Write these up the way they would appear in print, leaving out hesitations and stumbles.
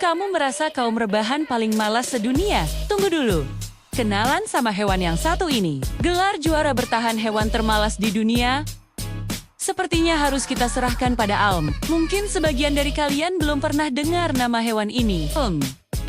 Kamu merasa kaum rebahan paling malas sedunia? Tunggu dulu. Kenalan sama hewan yang satu ini. Gelar juara bertahan hewan termalas di dunia sepertinya harus kita serahkan pada Alm. Mungkin sebagian dari kalian belum pernah dengar nama hewan ini.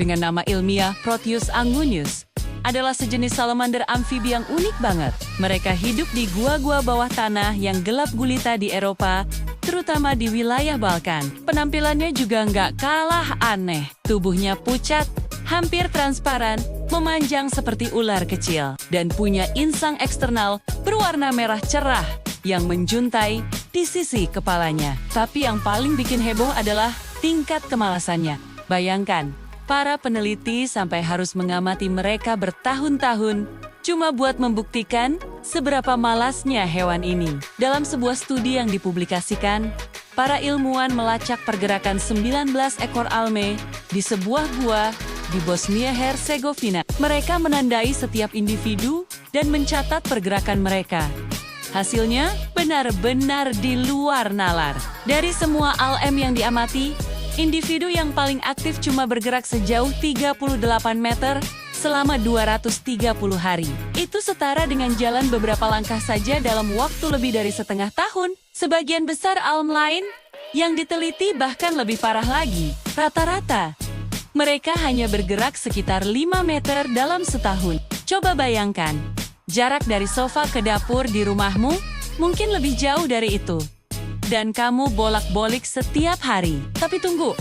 Dengan nama ilmiah Proteus angunius, adalah sejenis salamander amfibi yang unik banget. Mereka hidup di gua-gua bawah tanah yang gelap gulita di Eropa, terutama di wilayah Balkan. Penampilannya juga nggak kalah aneh. Tubuhnya pucat, hampir transparan, memanjang seperti ular kecil, dan punya insang eksternal berwarna merah cerah yang menjuntai di sisi kepalanya. Tapi yang paling bikin heboh adalah tingkat kemalasannya. Bayangkan, para peneliti sampai harus mengamati mereka bertahun-tahun cuma buat membuktikan seberapa malasnya hewan ini. Dalam sebuah studi yang dipublikasikan, para ilmuwan melacak pergerakan 19 ekor alme di sebuah gua di Bosnia-Herzegovina. Mereka menandai setiap individu dan mencatat pergerakan mereka. Hasilnya benar-benar di luar nalar. Dari semua alm yang diamati, individu yang paling aktif cuma bergerak sejauh 38 meter selama 230 hari. Itu setara dengan jalan beberapa langkah saja dalam waktu lebih dari setengah tahun. Sebagian besar alm lain yang diteliti bahkan lebih parah lagi. Rata-rata, mereka hanya bergerak sekitar 5 meter dalam setahun. Coba bayangkan, jarak dari sofa ke dapur di rumahmu mungkin lebih jauh dari itu. Dan kamu bolak-balik setiap hari. Tapi tunggu,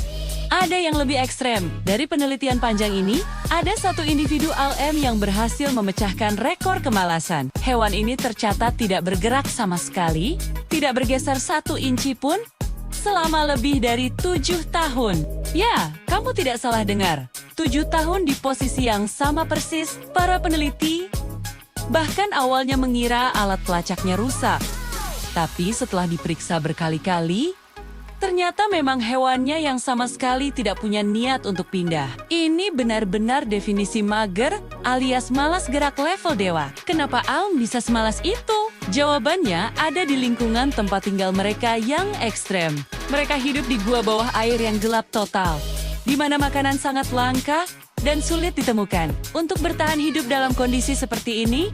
ada yang lebih ekstrem. Dari penelitian panjang ini, ada satu individu alm yang berhasil memecahkan rekor kemalasan. Hewan ini tercatat tidak bergerak sama sekali, tidak bergeser 1 inci pun, selama lebih dari 7 tahun. Ya, kamu tidak salah dengar. 7 tahun di posisi yang sama persis. Para peneliti bahkan awalnya mengira alat pelacaknya rusak. Tapi setelah diperiksa berkali-kali, ternyata memang hewannya yang sama sekali tidak punya niat untuk pindah. Ini benar-benar definisi mager alias malas gerak level dewa. Kenapa alm bisa semalas itu? Jawabannya ada di lingkungan tempat tinggal mereka yang ekstrem. Mereka hidup di gua bawah air yang gelap total, di mana makanan sangat langka dan sulit ditemukan. Untuk bertahan hidup dalam kondisi seperti ini,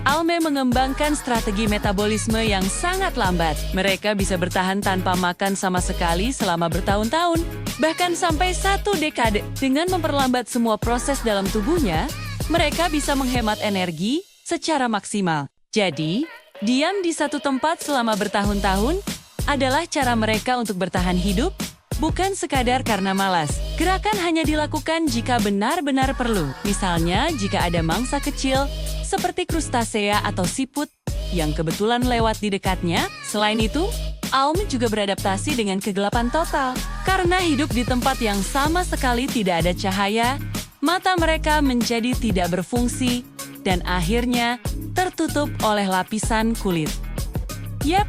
alme mengembangkan strategi metabolisme yang sangat lambat. Mereka bisa bertahan tanpa makan sama sekali selama bertahun-tahun, bahkan sampai 1 dekade. Dengan memperlambat semua proses dalam tubuhnya, mereka bisa menghemat energi secara maksimal. Jadi, diam di satu tempat selama bertahun-tahun adalah cara mereka untuk bertahan hidup, bukan sekadar karena malas. Gerakan hanya dilakukan jika benar-benar perlu. Misalnya, jika ada mangsa kecil seperti krustasea atau siput yang kebetulan lewat di dekatnya. Selain itu, alm juga beradaptasi dengan kegelapan total. Karena hidup di tempat yang sama sekali tidak ada cahaya, mata mereka menjadi tidak berfungsi dan akhirnya tertutup oleh lapisan kulit. Yap,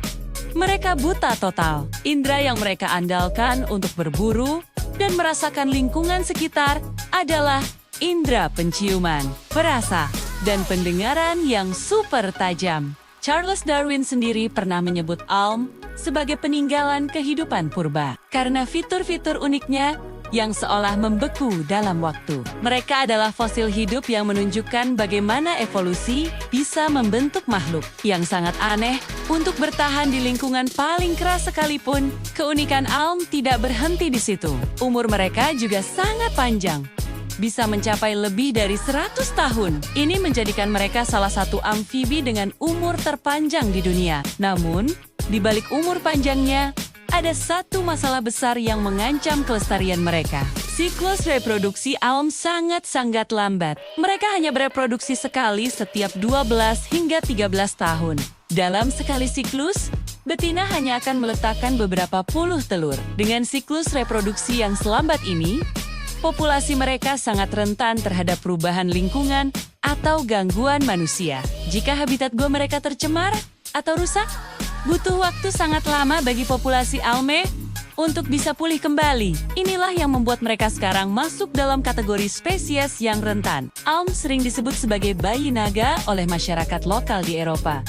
mereka buta total. Indera yang mereka andalkan untuk berburu dan merasakan lingkungan sekitar adalah indera penciuman, perasa, dan pendengaran yang super tajam. Charles Darwin sendiri pernah menyebut alm sebagai peninggalan kehidupan purba karena fitur-fitur uniknya yang seolah membeku dalam waktu. Mereka adalah fosil hidup yang menunjukkan bagaimana evolusi bisa membentuk makhluk yang sangat aneh untuk bertahan di lingkungan paling keras sekalipun. Keunikan alm tidak berhenti di situ. Umur mereka juga sangat panjang, bisa mencapai lebih dari 100 tahun. Ini menjadikan mereka salah satu amfibi dengan umur terpanjang di dunia. Namun, di balik umur panjangnya, ada satu masalah besar yang mengancam kelestarian mereka. Siklus reproduksi alm sangat-sangat lambat. Mereka hanya bereproduksi sekali setiap 12 hingga 13 tahun. Dalam sekali siklus, betina hanya akan meletakkan beberapa puluh telur. Dengan siklus reproduksi yang selambat ini, populasi mereka sangat rentan terhadap perubahan lingkungan atau gangguan manusia. Jika habitat gua mereka tercemar atau rusak, butuh waktu sangat lama bagi populasi alme untuk bisa pulih kembali. Inilah yang membuat mereka sekarang masuk dalam kategori spesies yang rentan. Alm sering disebut sebagai bayi naga oleh masyarakat lokal di Eropa.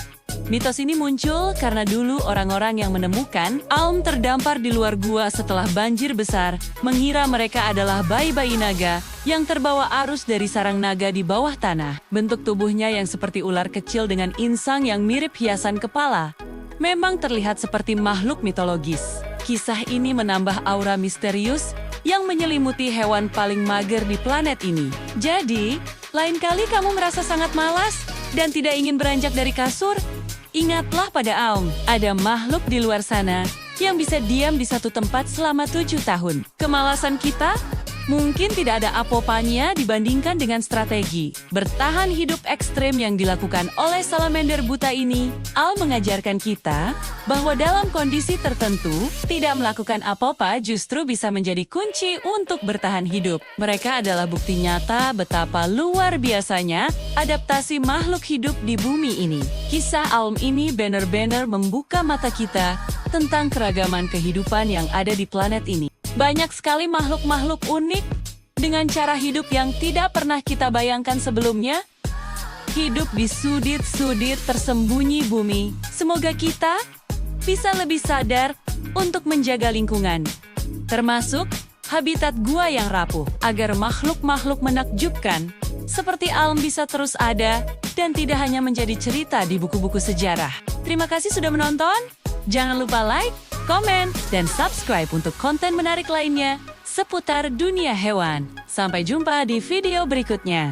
Mitos ini muncul karena dulu orang-orang yang menemukan aum terdampar di luar gua setelah banjir besar mengira mereka adalah bayi-bayi naga yang terbawa arus dari sarang naga di bawah tanah. Bentuk tubuhnya yang seperti ular kecil dengan insang yang mirip hiasan kepala memang terlihat seperti makhluk mitologis. Kisah ini menambah aura misterius yang menyelimuti hewan paling mager di planet ini. Jadi, lain kali kamu merasa sangat malas dan tidak ingin beranjak dari kasur, ingatlah pada Aum, ada makhluk di luar sana yang bisa diam di satu tempat selama 7 tahun. Kemalasan kita mungkin tidak ada apa-apanya dibandingkan dengan strategi bertahan hidup ekstrem yang dilakukan oleh salamander buta ini. Al mengajarkan kita bahwa dalam kondisi tertentu, tidak melakukan apa-apa justru bisa menjadi kunci untuk bertahan hidup. Mereka adalah bukti nyata betapa luar biasanya adaptasi makhluk hidup di bumi ini. Kisah Aum ini benar-benar membuka mata kita tentang keragaman kehidupan yang ada di planet ini. Banyak sekali makhluk-makhluk unik dengan cara hidup yang tidak pernah kita bayangkan sebelumnya. Hidup di sudut-sudut tersembunyi bumi. Semoga kita bisa lebih sadar untuk menjaga lingkungan, termasuk habitat gua yang rapuh, agar makhluk-makhluk menakjubkan seperti Aum bisa terus ada dan tidak hanya menjadi cerita di buku-buku sejarah. Terima kasih sudah menonton. Jangan lupa like, komen, dan subscribe untuk konten menarik lainnya seputar dunia hewan. Sampai jumpa di video berikutnya.